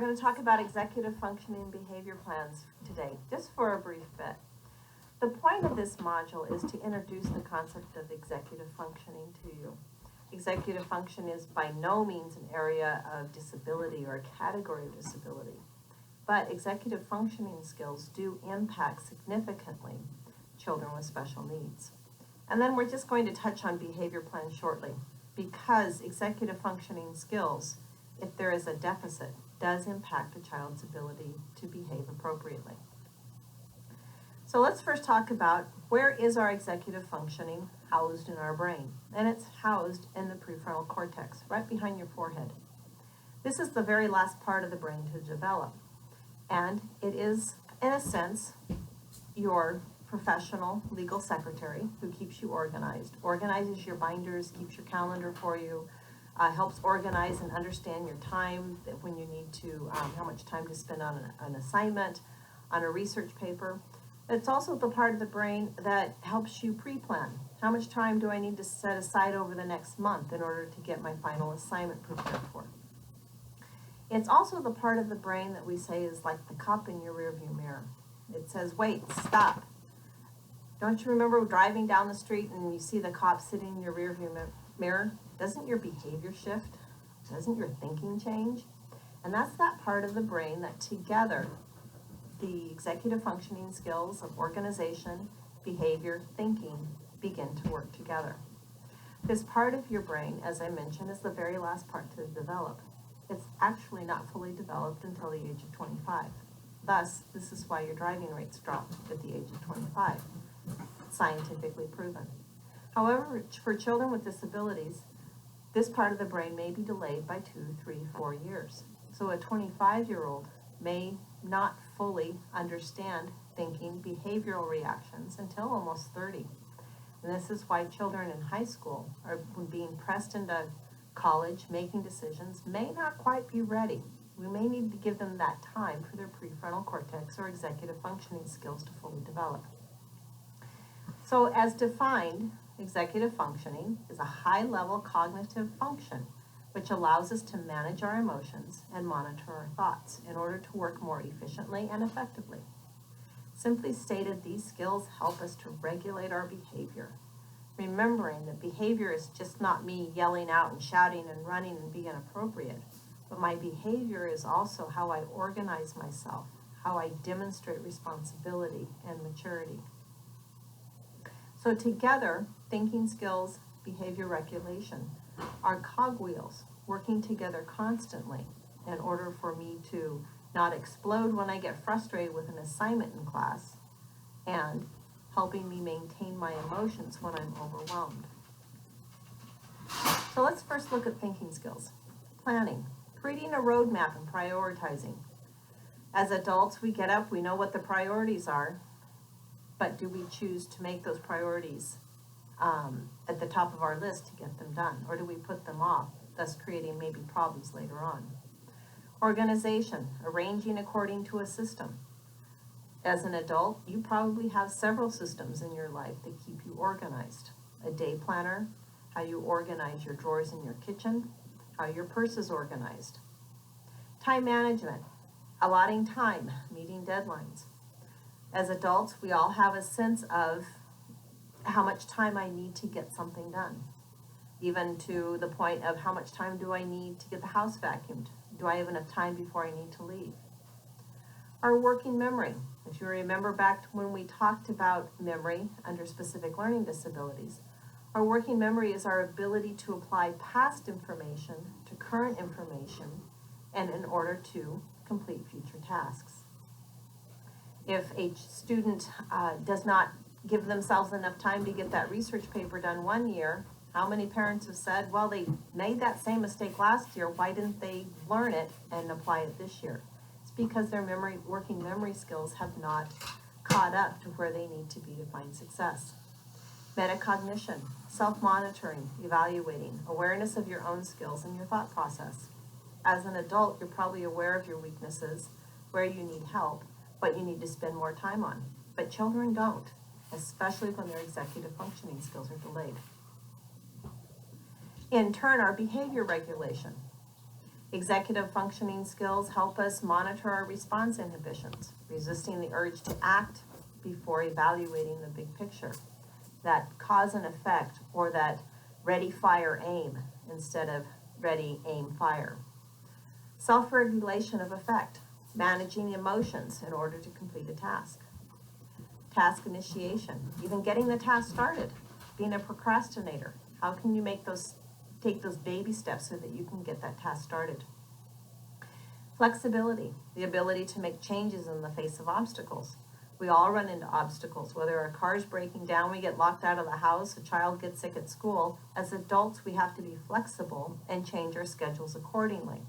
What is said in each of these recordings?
going to talk about executive functioning behavior plans today, just for a brief bit. The point of this module is to introduce the concept of executive functioning to you. Executive function is by no means an area of disability or a category of disability, but executive functioning skills do impact significantly children with special needs. And then we're just going to touch on behavior plans shortly, because executive functioning skills, if there is a deficit, does impact a child's ability to behave appropriately. So let's first talk about where is our executive functioning housed in our brain. And it's housed in the prefrontal cortex, right behind your forehead. This is the very last part of the brain to develop. And it is, in a sense, your professional legal secretary who keeps you organized, organizes your binders, keeps your calendar for you, helps organize and understand your time, when you need to, how much time to spend on an assignment, on a research paper. It's also the part of the brain that helps you pre-plan. How much time do I need to set aside over the next month in order to get my final assignment prepared for? It's also the part of the brain that we say is like the cop in your rearview mirror. It says, wait, stop. Don't you remember driving down the street and you see the cop sitting in your rearview mirror? Doesn't your behavior shift? Doesn't your thinking change? And that's that part of the brain that together, the executive functioning skills of organization, behavior, thinking begin to work together. This part of your brain, as I mentioned, is the very last part to develop. It's actually not fully developed until the age of 25. Thus, this is why your driving rates drop at the age of 25. Scientifically proven. However, for children with disabilities, this part of the brain may be delayed by 2, 3, 4 years. So a 25-year-old may not fully understand thinking behavioral reactions until almost 30. And this is why children in high school are being pressed into college, making decisions, may not quite be ready. We may need to give them that time for their prefrontal cortex or executive functioning skills to fully develop. So as defined, executive functioning is a high-level cognitive function which allows us to manage our emotions and monitor our thoughts in order to work more efficiently and effectively. Simply stated, these skills help us to regulate our behavior, remembering that behavior is just not me yelling out and shouting and running and being inappropriate, but my behavior is also how I organize myself, how I demonstrate responsibility and maturity. So together, thinking skills, behavior regulation are cogwheels working together constantly in order for me to not explode when I get frustrated with an assignment in class and helping me maintain my emotions when I'm overwhelmed. So let's first look at thinking skills. Planning, creating a roadmap and prioritizing. As adults, we get up, we know what the priorities are, but do we choose to make those priorities at the top of our list to get them done? Or do we put them off, thus creating maybe problems later on? Organization, arranging according to a system. As an adult, you probably have several systems in your life that keep you organized. A day planner, how you organize your drawers in your kitchen, how your purse is organized. Time management, allotting time, meeting deadlines. As adults, we all have a sense of how much time I need to get something done, even to the point of how much time do I need to get the house vacuumed? Do I have enough time before I need to leave? Our working memory. If you remember back to when we talked about memory under specific learning disabilities, our working memory is our ability to apply past information to current information and in order to complete future tasks. If a student does not give themselves enough time to get that research paper done one year, how many parents have said, well, they made that same mistake last year, why didn't they learn it and apply it this year? It's because their working memory skills have not caught up to where they need to be to find success. Metacognition, self-monitoring, evaluating, awareness of your own skills and your thought process. As an adult, you're probably aware of your weaknesses, where you need help, what you need to spend more time on. But children don't, especially when their executive functioning skills are delayed. In turn, our behavior regulation. Executive functioning skills help us monitor our response inhibitions, resisting the urge to act before evaluating the big picture, that cause and effect, or that ready, fire, aim instead of ready, aim, fire. Self-regulation of effect, managing emotions in order to complete a task. Task initiation, even getting the task started, being a procrastinator. How can you take those baby steps so that you can get that task started? Flexibility, the ability to make changes in the face of obstacles. We all run into obstacles, whether our car's breaking down, we get locked out of the house, a child gets sick at school. As adults, we have to be flexible and change our schedules accordingly.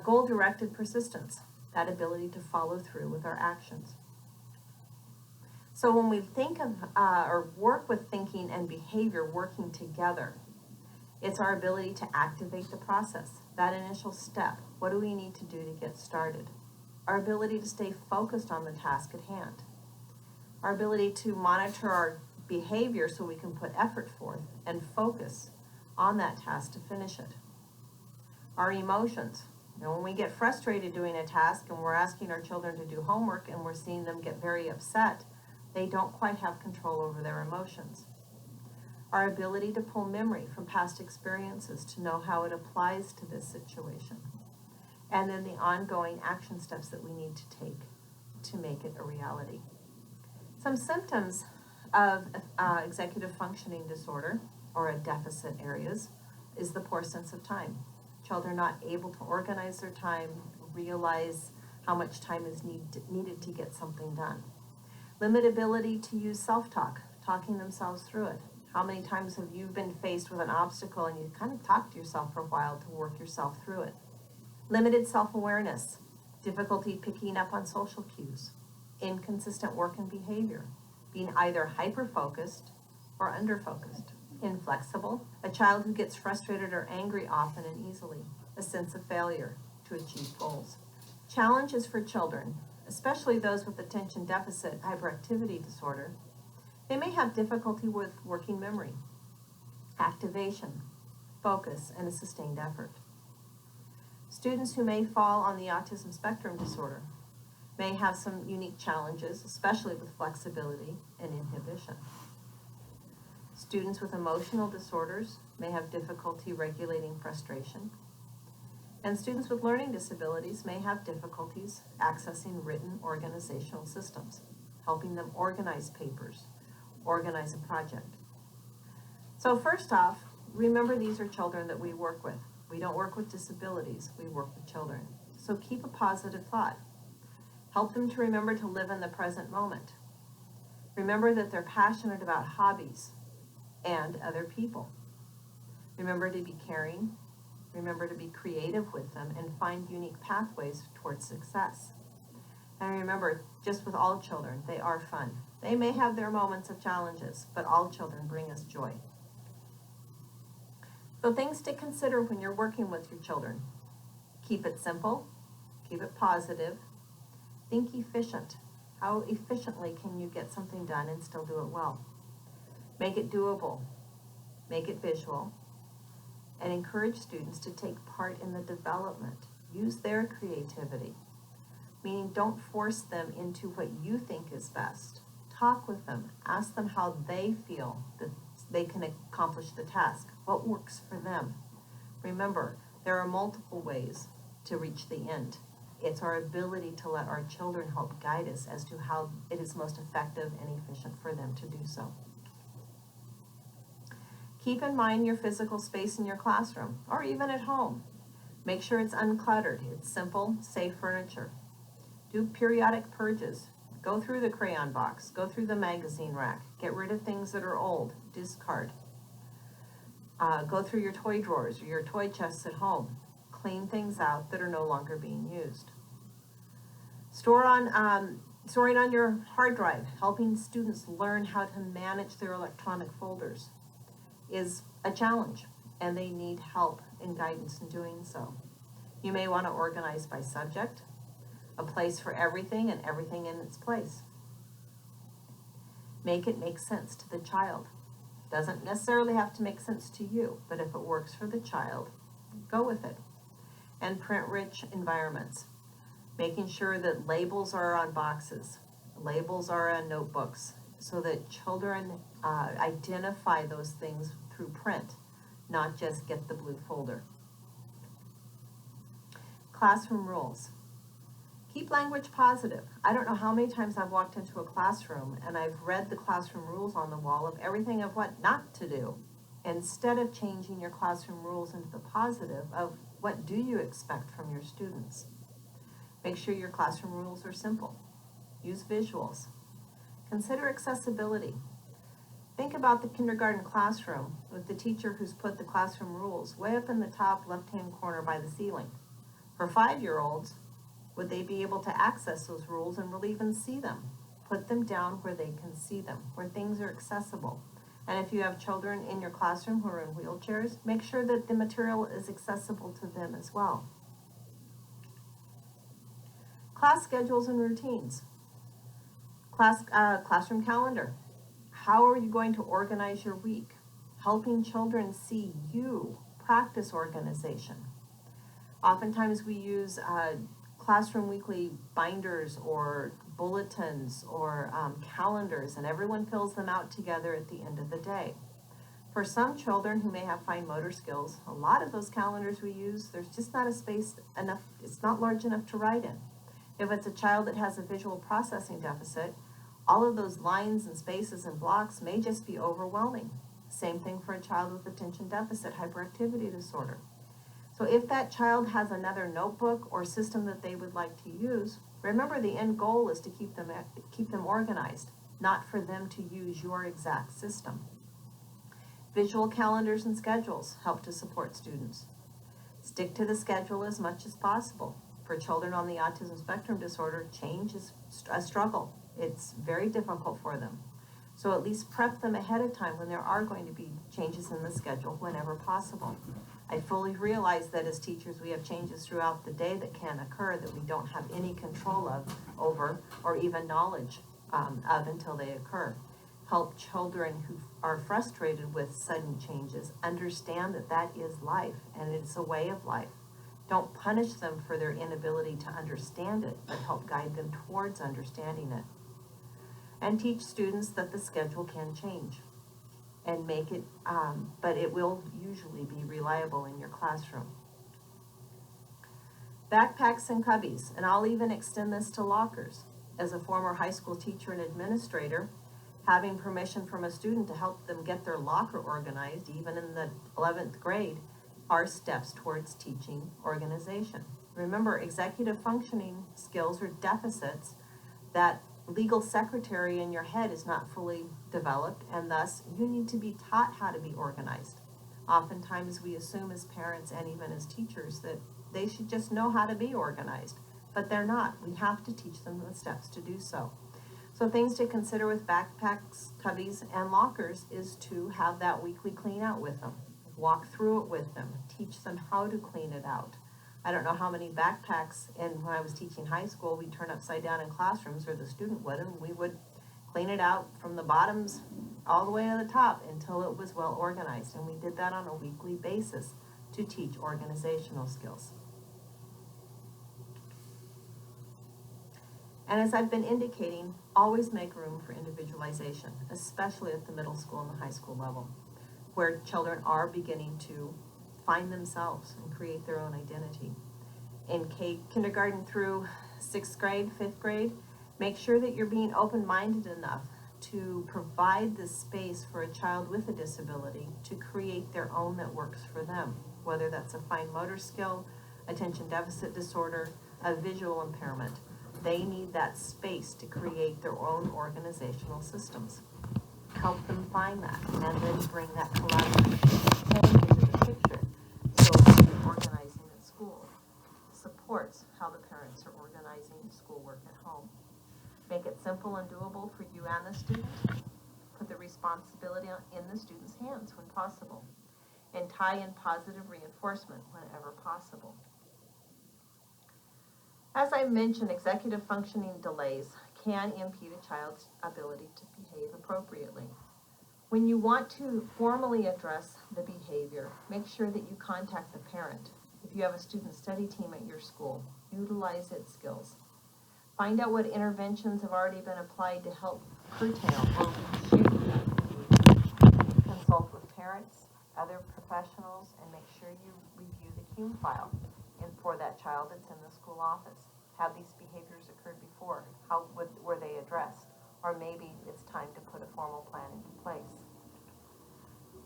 Goal-directed persistence, that ability to follow through with our actions. So when we think of or work with thinking and behavior working together, it's our ability to activate the process, that initial step. What do we need to do to get started? Our ability to stay focused on the task at hand. Our ability to monitor our behavior so we can put effort forth and focus on that task to finish it. Our emotions. When we get frustrated doing a task and we're asking our children to do homework and we're seeing them get very upset, they don't quite have control over their emotions. Our ability to pull memory from past experiences to know how it applies to this situation. And then the ongoing action steps that we need to take to make it a reality. Some symptoms of executive functioning disorder or a deficit areas is the poor sense of time. Children not able to organize their time, realize how much time is needed to get something done. Limited ability to use self-talk, talking themselves through it. How many times have you been faced with an obstacle and you kind of talk to yourself for a while to work yourself through it? Limited self-awareness, difficulty picking up on social cues, inconsistent work and behavior, being either hyper-focused or under-focused. Inflexible, a child who gets frustrated or angry often and easily, a sense of failure to achieve goals. Challenges for children, especially those with attention deficit hyperactivity disorder, they may have difficulty with working memory, activation, focus, and a sustained effort. Students who may fall on the autism spectrum disorder may have some unique challenges, especially with flexibility and inhibition. Students with emotional disorders may have difficulty regulating frustration. And students with learning disabilities may have difficulties accessing written organizational systems, helping them organize papers, organize a project. So first off, remember these are children that we work with. We don't work with disabilities, we work with children. So keep a positive thought. Help them to remember to live in the present moment. Remember that they're passionate about hobbies and other people. Remember to be caring. Remember to be creative with them and find unique pathways towards success. And remember, just with all children, they are fun. They may have their moments of challenges, but all children bring us joy. So things to consider when you're working with your children. Keep it simple, keep it positive, think efficient. How efficiently can you get something done and still do it well? Make it doable, make it visual, and encourage students to take part in the development. Use their creativity, meaning don't force them into what you think is best. Talk with them, ask them how they feel that they can accomplish the task, what works for them. Remember, there are multiple ways to reach the end. It's our ability to let our children help guide us as to how it is most effective and efficient for them to do so. Keep in mind your physical space in your classroom or even at home. Make sure it's uncluttered. It's simple, safe furniture. Do periodic purges. Go through the crayon box. Go through the magazine rack. Get rid of things that are old. Discard. Go through your toy drawers or your toy chests at home. Clean things out that are no longer being used. Storing on your hard drive, helping students learn how to manage their electronic folders is a challenge, and they need help and guidance in doing so. You may want to organize by subject, a place for everything and everything in its place. Make it make sense to the child. Doesn't necessarily have to make sense to you, but if it works for the child, go with it. and print-rich environments. Making sure that labels are on boxes, labels are on notebooks, so that children identify those things through print, not just get the blue folder. Classroom rules. Keep language positive. I don't know how many times I've walked into a classroom and I've read the classroom rules on the wall of everything of what not to do, instead of changing your classroom rules into the positive of what do you expect from your students. Make sure your classroom rules are simple. Use visuals. Consider accessibility. Think about the kindergarten classroom with the teacher who's put the classroom rules way up in the top left-hand corner by the ceiling. For 5-year-olds, would they be able to access those rules and really even see them? Put them down where they can see them, where things are accessible. And if you have children in your classroom who are in wheelchairs, make sure that the material is accessible to them as well. Class schedules and routines. Classroom calendar. How are you going to organize your week? Helping children see you practice organization. Oftentimes we use classroom weekly binders or bulletins or calendars, and everyone fills them out together at the end of the day. For some children who may have fine motor skills, a lot of those calendars we use, there's just not a space enough, it's not large enough to write in. If it's a child that has a visual processing deficit, all of those lines and spaces and blocks may just be overwhelming. Same thing for a child with attention deficit hyperactivity disorder. So if that child has another notebook or system that they would like to use, remember the end goal is to keep them organized, not for them to use your exact system. Visual calendars and schedules help to support students. Stick to the schedule as much as possible. For children on the autism spectrum disorder, change is a struggle. It's very difficult for them. So at least prep them ahead of time when there are going to be changes in the schedule whenever possible. I fully realize that as teachers we have changes throughout the day that can occur that we don't have any control over or even knowledge of until they occur. Help children who are frustrated with sudden changes understand that that is life and it's a way of life. Don't punish them for their inability to understand it, but help guide them towards understanding it. And teach students that the schedule can change and make it, but it will usually be reliable in your classroom. Backpacks and cubbies, and I'll even extend this to lockers. As a former high school teacher and administrator, having permission from a student to help them get their locker organized, even in the 11th grade, are steps towards teaching organization. Remember, executive functioning skills are deficits that legal secretary in your head is not fully developed, and thus you need to be taught how to be organized. Oftentimes we assume as parents and even as teachers that they should just know how to be organized, but they're not. We have to teach them the steps to do so. So things to consider with backpacks, cubbies, and lockers is to have that weekly clean out with them. Walk through it with them. Teach them how to clean it out. I don't know how many backpacks, and when I was teaching high school, we'd turn upside down in classrooms, or the student would, and we would clean it out from the bottoms all the way to the top until it was well organized. And we did that on a weekly basis to teach organizational skills. And as I've been indicating, always make room for individualization, especially at the middle school and the high school level, where children are beginning to find themselves and create their own identity. In kindergarten through 6th grade, 5th grade, make sure that you're being open-minded enough to provide the space for a child with a disability to create their own that works for them, whether that's a fine motor skill, attention deficit disorder, a visual impairment. They need that space to create their own organizational systems. Help them find that, and then bring that collaborative into the picture. So organizing at school supports how the parents are organizing schoolwork at home. Make it simple and doable for you and the student. Put the responsibility in the student's hands when possible. And tie in positive reinforcement whenever possible. As I mentioned, executive functioning delays can impede a child's ability to behave appropriately. When you want to formally address the behavior, make sure that you contact the parent. If you have a student study team at your school, utilize its skills. Find out what interventions have already been applied to help curtail or reshape that behavior. Consult with parents, other professionals, and make sure you review the CUME file for that child that's in the school office. Have these behaviors occurred before? How were they addressed? Or maybe it's time to put a formal plan into place.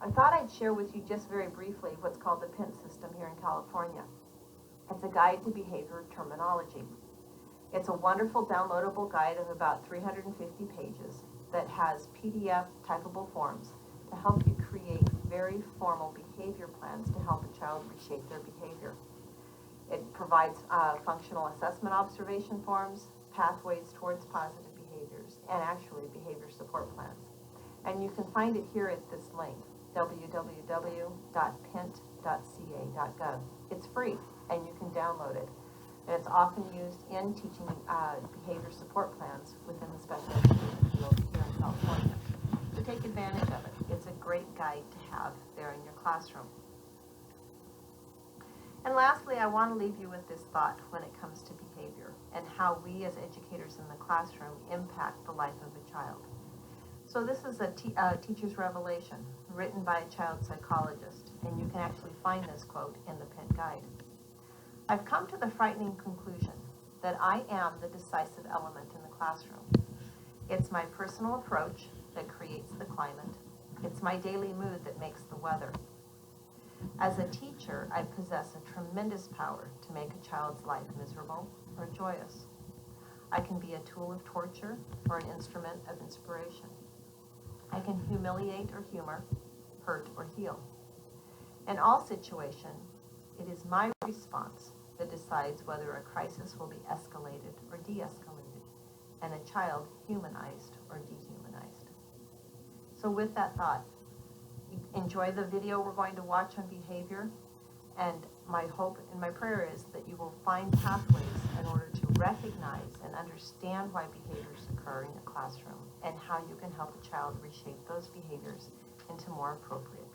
I thought I'd share with you just very briefly what's called the PINT system here in California. It's a guide to behavior terminology. It's a wonderful downloadable guide of about 350 pages that has PDF typable forms to help you create very formal behavior plans to help a child reshape their behavior. It provides functional assessment observation forms, pathways towards positive behaviors, and actually behavior support plans. And you can find it here at this link, www.pint.ca.gov. It's free, and you can download it. And it's often used in teaching behavior support plans within the special education field here in California. So take advantage of it. It's a great guide to have there in your classroom. And lastly, I want to leave you with this thought when it comes to behavior and how we as educators in the classroom impact the life of a child. So this is a teacher's revelation written by a child psychologist, and you can actually find this quote in the PINT guide. I've come to the frightening conclusion that I am the decisive element in the classroom. It's my personal approach that creates the climate. It's my daily mood that makes the weather. As a teacher, I possess a tremendous power to make a child's life miserable or joyous. I can be a tool of torture or an instrument of inspiration. I can humiliate or humor, hurt or heal. In all situations, it is my response that decides whether a crisis will be escalated or de-escalated, and a child humanized or dehumanized. So with that thought, enjoy the video we're going to watch on behavior, and my hope and my prayer is that you will find pathways in order to recognize and understand why behaviors occur in a classroom and how you can help a child reshape those behaviors into more appropriate